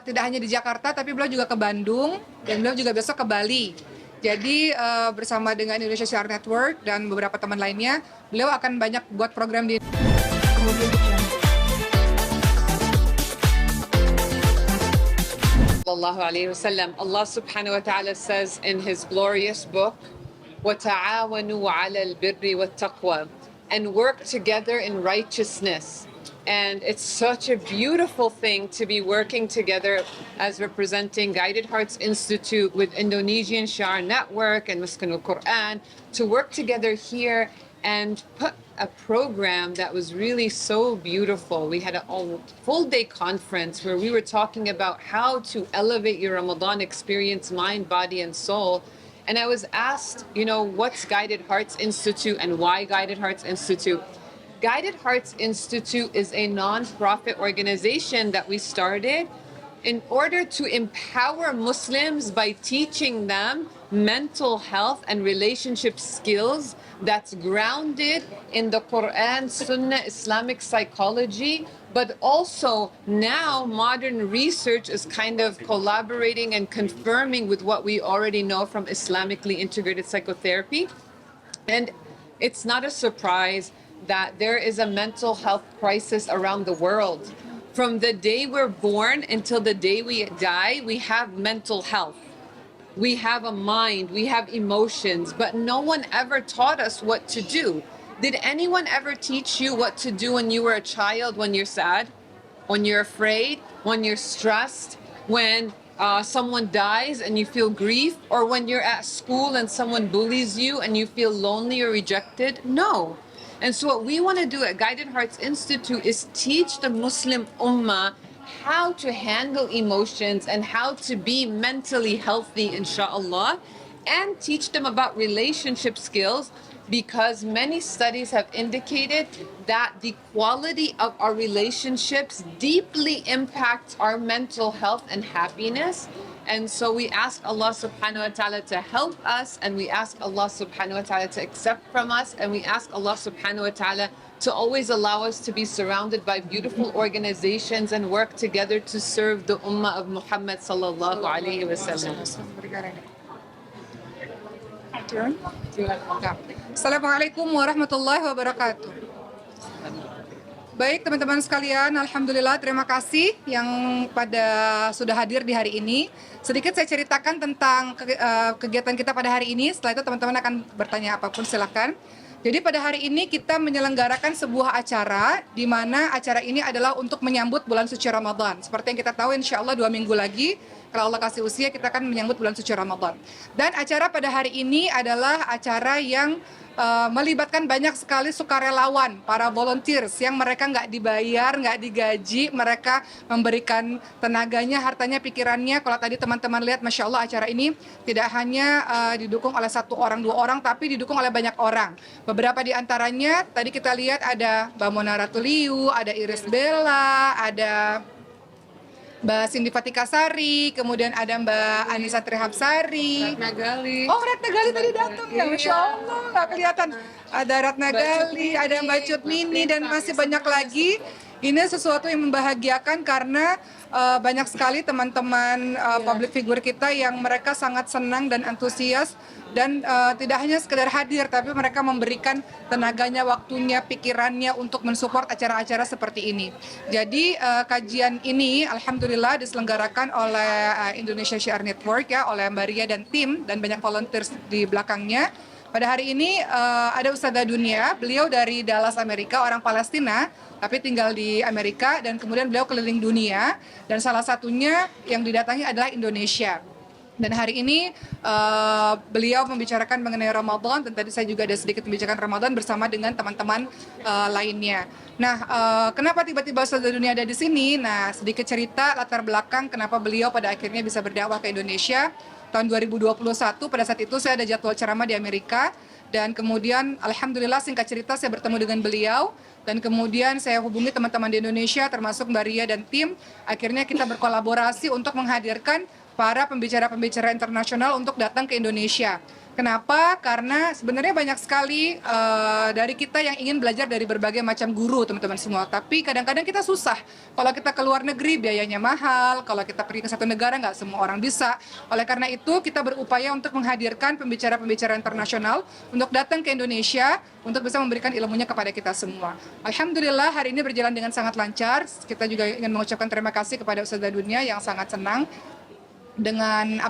tidak hanya di Jakarta, tapi beliau juga ke Bandung, dan beliau juga besok ke Bali. Jadi bersama dengan Indonesia CR Network dan beberapa teman lainnya, beliau akan banyak buat program di Sallallahu Alaihi Wasallam. Allah subhanahu wa ta'ala says in his glorious book, وَتَعَاوَنُوا عَلَى الْبِرِّ وَالتَّقْوَى, and work together in righteousness. And it's such a beautiful thing to be working together as representing Guided Hearts Institute with Indonesian Shar Network and Miskanul Quran to work together here and put a program that was really so beautiful. We had a full day conference where we were talking about how to elevate your Ramadan experience, mind, body, and soul. And I was asked, what's Guided Hearts Institute and why Guided Hearts Institute? Guided Hearts Institute is a non-profit organization that we started in order to empower Muslims by teaching them mental health and relationship skills that's grounded in the Quran, Sunnah, Islamic psychology, but also now modern research is kind of collaborating and confirming with what we already know from Islamically integrated psychotherapy. And it's not a surprise that there is a mental health crisis around the world. From the day we're born until the day we die, we have mental health. We have a mind, we have emotions, but no one ever taught us what to do. Did anyone ever teach you what to do when you were a child, when you're sad, when you're afraid, when you're stressed, when someone dies and you feel grief, or when you're at school and someone bullies you and you feel lonely or rejected? No. And so what we want to do at Guided Hearts Institute is teach the Muslim Ummah how to handle emotions and how to be mentally healthy, inshallah, and teach them about relationship skills, because many studies have indicated that the quality of our relationships deeply impacts our mental health and happiness. And so we ask Allah subhanahu wa ta'ala to help us, and we ask Allah subhanahu wa ta'ala to accept from us, and we ask Allah subhanahu wa ta'ala to always allow us to be surrounded by beautiful organizations and work together to serve the ummah of Muhammad sallallahu alaihi wasallam. Assalamualaikum warahmatullahi wabarakatuh. Baik teman-teman sekalian, alhamdulillah, terima kasih yang sudah hadir di hari ini. Sedikit saya ceritakan tentang kegiatan kita pada hari ini. Setelah itu teman-teman akan bertanya apapun, silakan. Jadi pada hari ini kita menyelenggarakan sebuah acara, di mana acara ini adalah untuk menyambut bulan suci Ramadan. Seperti yang kita tahu, insya Allah 2 minggu lagi, kalau Allah kasih usia, kita akan menyambut bulan suci Ramadan. Dan acara pada hari ini adalah acara yang melibatkan banyak sekali sukarelawan, para volunteers yang mereka nggak dibayar, nggak digaji, mereka memberikan tenaganya, hartanya, pikirannya. Kalau tadi teman-teman lihat, Masya Allah, acara ini tidak hanya didukung oleh 1 orang, 2 orang, tapi didukung oleh banyak orang. Beberapa di antaranya, tadi kita lihat ada Mbak Mona Ratuliu, ada Iris Bella, ada Mbak Cindy Fatikasari, kemudian ada Mbak Anissa Trihapsari. Ratna Gali. Oh, Ratna Gali tadi datang ya, Masya Allah, nggak kelihatan. Ada Ratna Gali, ada Mbak Cut Mini, dan masih banyak lagi. Ini sesuatu yang membahagiakan karena banyak sekali teman-teman public figure kita yang mereka sangat senang dan antusias, dan tidak hanya sekedar hadir, tapi mereka memberikan tenaganya, waktunya, pikirannya untuk mensupport acara-acara seperti ini. Jadi kajian ini alhamdulillah diselenggarakan oleh Indonesia CR Network ya, oleh Mbak Ria dan tim, dan banyak volunteers di belakangnya. Pada hari ini ada Ustadzah Dunia, beliau dari Dallas, Amerika, orang Palestina, tapi tinggal di Amerika, dan kemudian beliau keliling dunia, dan salah satunya yang didatangi adalah Indonesia. Dan hari ini beliau membicarakan mengenai Ramadan, dan tadi saya juga ada sedikit membicarakan Ramadan bersama dengan teman-teman lainnya. Nah, kenapa tiba-tiba Ustadzah Dunia ada di sini? Nah, sedikit cerita latar belakang kenapa beliau pada akhirnya bisa berdakwah ke Indonesia. Tahun 2021, pada saat itu saya ada jadwal ceramah di Amerika, dan kemudian alhamdulillah singkat cerita saya bertemu dengan beliau, dan kemudian saya hubungi teman-teman di Indonesia termasuk Mbak Ria dan tim. Akhirnya kita berkolaborasi untuk menghadirkan para pembicara-pembicara internasional untuk datang ke Indonesia. Kenapa? Karena sebenarnya banyak sekali dari kita yang ingin belajar dari berbagai macam guru, teman-teman semua. Tapi kadang-kadang kita susah. Kalau kita ke luar negeri biayanya mahal, kalau kita pergi ke satu negara nggak semua orang bisa. Oleh karena itu kita berupaya untuk menghadirkan pembicara-pembicara internasional untuk datang ke Indonesia untuk bisa memberikan ilmunya kepada kita semua. Alhamdulillah hari ini berjalan dengan sangat lancar. Kita juga ingin mengucapkan terima kasih kepada Ustazah Dunia yang sangat senang dengan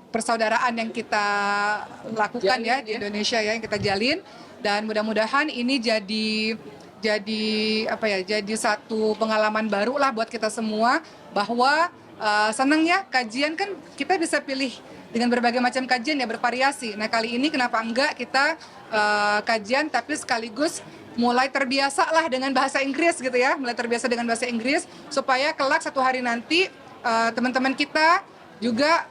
persaudaraan yang kita lakukan ya di Indonesia ya, yang kita jalin, dan mudah-mudahan ini jadi satu pengalaman baru lah buat kita semua, bahwa senangnya kajian kan kita bisa pilih dengan berbagai macam kajian ya, bervariasi. Nah kali ini kenapa enggak kita kajian tapi sekaligus mulai terbiasa lah dengan bahasa Inggris gitu ya, mulai terbiasa dengan bahasa Inggris supaya kelak satu hari nanti teman-teman kita juga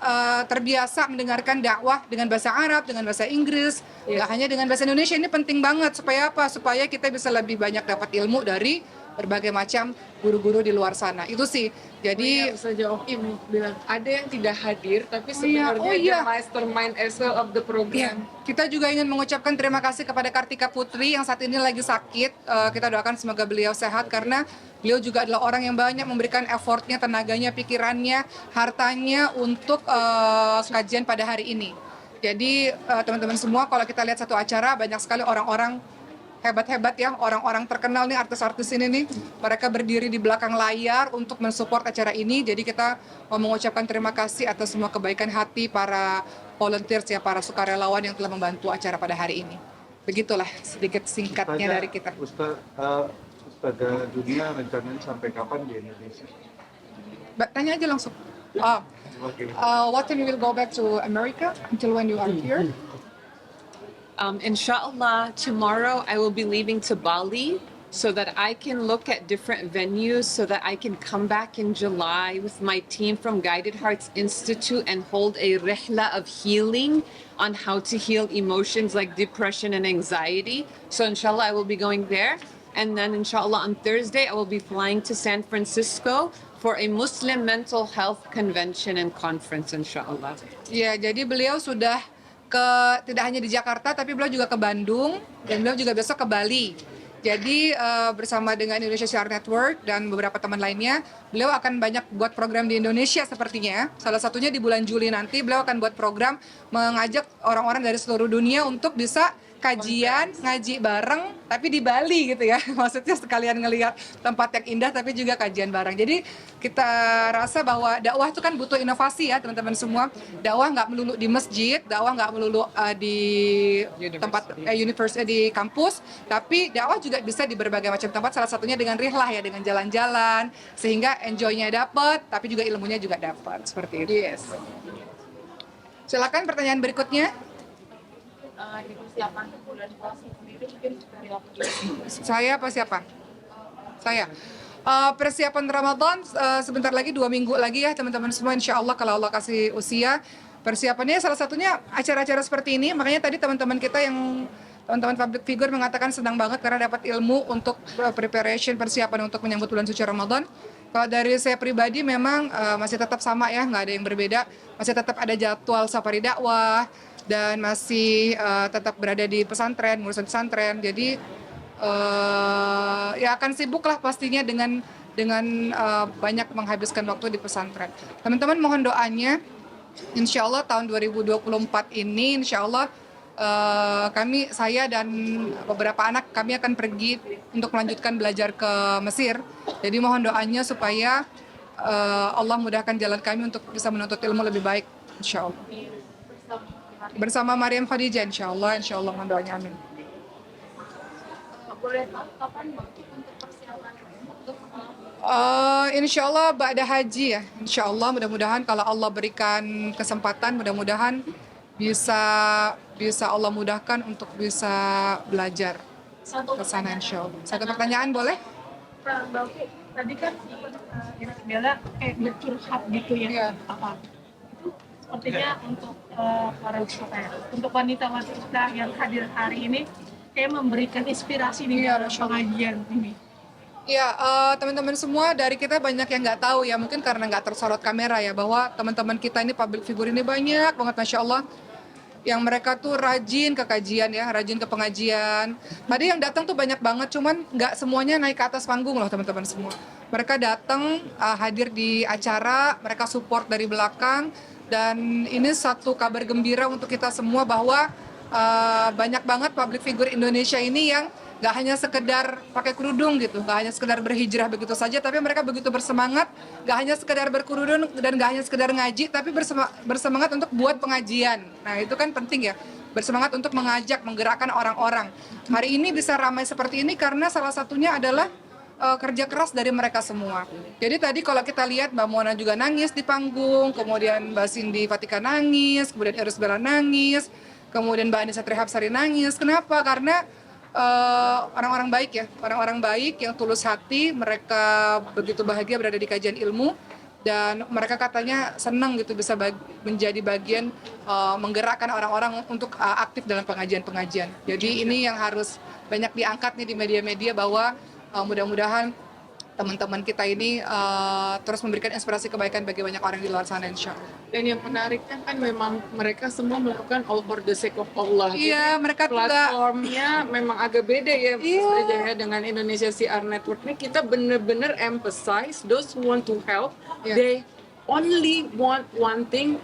terbiasa mendengarkan dakwah dengan bahasa Arab, dengan bahasa Inggris, nggak hanya dengan bahasa Indonesia. Ini penting banget supaya apa? Supaya kita bisa lebih banyak dapat ilmu dari berbagai macam guru-guru di luar sana. Itu sih. Jadi saja Oki bilang ada yang tidak hadir tapi iya. sebenarnya dia mastermind as well of the program. Kita juga ingin mengucapkan terima kasih kepada Kartika Putri yang saat ini lagi sakit. Kita doakan semoga beliau sehat karena beliau juga adalah orang yang banyak memberikan effortnya, tenaganya, pikirannya, hartanya untuk kajian pada hari ini. Jadi teman-teman semua, kalau kita lihat satu acara banyak sekali orang-orang hebat-hebat ya, orang-orang terkenal nih, artis-artis ini nih, mereka berdiri di belakang layar untuk mensupport acara ini. Jadi kita mau mengucapkan terima kasih atas semua kebaikan hati para volunteers ya, para sukarelawan yang telah membantu acara pada hari ini. Begitulah sedikit singkatnya dari kita. Ustazah Dunia rencananya sampai kapan di Indonesia? Tanya aja langsung. What time you will go back to America? Until when you are here? Inshallah, tomorrow I will be leaving to Bali so that I can look at different venues so that I can come back in July with my team from Guided Hearts Institute and hold a rihla of healing on how to heal emotions like depression and anxiety. So inshallah, I will be going there. And then inshallah on Thursday, I will be flying to San Francisco for a Muslim mental health convention and conference, inshallah. Ya, jadi beliau sudah tidak hanya di Jakarta, tapi beliau juga ke Bandung, dan beliau juga besok ke Bali. Jadi bersama dengan Indonesia Share Network dan beberapa teman lainnya, beliau akan banyak buat program di Indonesia sepertinya. Salah satunya di bulan Juli nanti, beliau akan buat program mengajak orang-orang dari seluruh dunia untuk bisa kajian, ngaji bareng, tapi di Bali gitu ya. Maksudnya sekalian ngelihat tempat yang indah, tapi juga kajian bareng. Jadi kita rasa bahwa dakwah itu kan butuh inovasi ya teman-teman semua. Dakwah nggak melulu di masjid, dakwah nggak melulu di tempat universitas, di kampus, tapi dakwah juga bisa di berbagai macam tempat. Salah satunya dengan rihlah ya, dengan jalan-jalan, sehingga enjoy-nya dapat, tapi juga ilmunya juga dapat. Seperti itu. Yes. Silakan pertanyaan berikutnya. Persiapan bulan puasa sendiri mungkin dari waktu Saya apa siapa? Saya. Persiapan Ramadan sebentar lagi, 2 minggu lagi ya teman-teman semua, insya Allah kalau Allah kasih usia. Persiapannya salah satunya acara-acara seperti ini. Makanya tadi teman-teman kita yang teman-teman public figure mengatakan senang banget karena dapat ilmu untuk preparation, persiapan untuk menyambut bulan suci Ramadan. Kalau dari saya pribadi memang masih tetap sama ya, nggak ada yang berbeda. Masih tetap ada jadwal safari dakwah, dan masih tetap berada di pesantren, ngurusin pesantren. Jadi ya akan sibuk lah pastinya dengan banyak menghabiskan waktu di pesantren. Teman-teman mohon doanya, insya Allah tahun 2024 ini insya Allah saya dan beberapa anak kami akan pergi untuk melanjutkan belajar ke Mesir. Jadi mohon doanya supaya Allah mudahkan jalan kami untuk bisa menuntut ilmu lebih baik, insya Allah. Bersama Maryam Khadijah, insya Allah mohon doanya, amin. boleh tahu kapan untuk persiapan untuk Insya Allah ba'da haji ya, insya Allah mudah-mudahan kalau Allah berikan kesempatan, mudah-mudahan bisa Allah mudahkan untuk bisa belajar ke sana, insya Allah. Satu pertanyaan boleh? Mbak Oki, tadi kan Bella kayak bercurhat gitu ya. Iya. Apa itu sepertinya untuk para wisata ya, untuk wanita-wanita yang hadir hari ini kayak memberikan inspirasi nih Iya, dalam Masya Allah. pengajian ini. Ya, teman-teman semua dari kita banyak yang nggak tahu ya, mungkin karena nggak tersorot kamera ya, bahwa teman-teman kita ini public figure ini banyak banget, Masya Allah. Yang mereka tuh rajin ke kajian ya, rajin ke pengajian. Tadi yang datang tuh banyak banget, cuman nggak semuanya naik ke atas panggung loh teman-teman semua. Mereka datang, hadir di acara, mereka support dari belakang, dan ini satu kabar gembira untuk kita semua bahwa banyak banget public figure Indonesia ini yang nggak hanya sekedar pakai kerudung gitu, nggak hanya sekedar berhijrah begitu saja, tapi mereka begitu bersemangat, nggak hanya sekedar berkerudung dan nggak hanya sekedar ngaji, tapi bersemangat untuk buat pengajian. Nah itu kan penting ya, bersemangat untuk mengajak, menggerakkan orang-orang. Hari ini bisa ramai seperti ini karena salah satunya adalah kerja keras dari mereka semua. Jadi tadi kalau kita lihat Mbak Mona juga nangis di panggung, kemudian Mbak Cindy Fatika nangis, kemudian Eros Bella nangis, kemudian Mbak Anissa Trihapsari nangis. Kenapa? Karena orang-orang baik ya, orang-orang baik yang tulus hati, mereka begitu bahagia berada di kajian ilmu, dan mereka katanya senang gitu bisa menjadi bagian menggerakkan orang-orang untuk aktif dalam pengajian-pengajian. Jadi ini yang harus banyak diangkat nih di media-media, bahwa mudah-mudahan teman-teman kita ini terus memberikan inspirasi kebaikan bagi banyak orang di luar sana, insya Allah. Dan yang menariknya kan memang mereka semua melakukan all for the sake of Allah. Iya, Jadi mereka juga platformnya memang agak beda ya, Iya. ya dengan Indonesia CR Network ini. Kita bener-bener emphasize those who want to help, Iya. they only want one thing,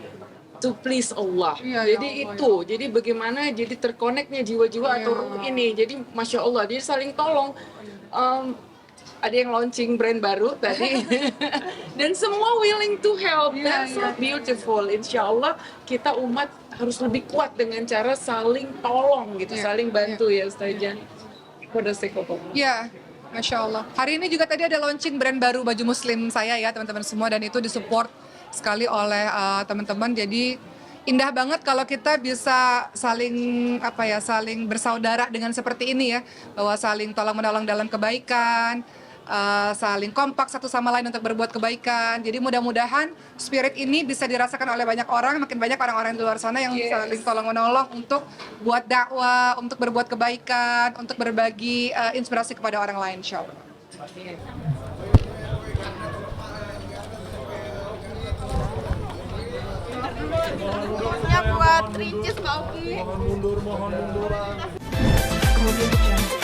to please Allah. Iya, Jadi ya Allah, itu, jadi bagaimana jadi terkoneknya jiwa-jiwa Iya. atau ruh ini. Jadi Masya Allah, jadi saling tolong. Ada yang launching brand baru tadi dan semua willing to help. Iya, That's so iya. beautiful. Insya Allah kita umat harus lebih kuat dengan cara saling tolong gitu, Iya, saling bantu ya Ustazah. For the sake of Allah. Ya, Masya Allah. Hari ini juga tadi ada launching brand baru baju muslim saya ya teman-teman semua, dan itu disupport sekali oleh teman-teman. Jadi indah banget kalau kita bisa saling saling bersaudara dengan seperti ini ya, bahwa saling tolong menolong dalam kebaikan, saling kompak satu sama lain untuk berbuat kebaikan. Jadi mudah-mudahan spirit ini bisa dirasakan oleh banyak orang, makin banyak orang-orang di luar sana yang saling tolong menolong untuk buat dakwah, untuk berbuat kebaikan, untuk berbagi inspirasi kepada orang lain, insya Allah. Buat Ricis Mbak Oki. Kemudian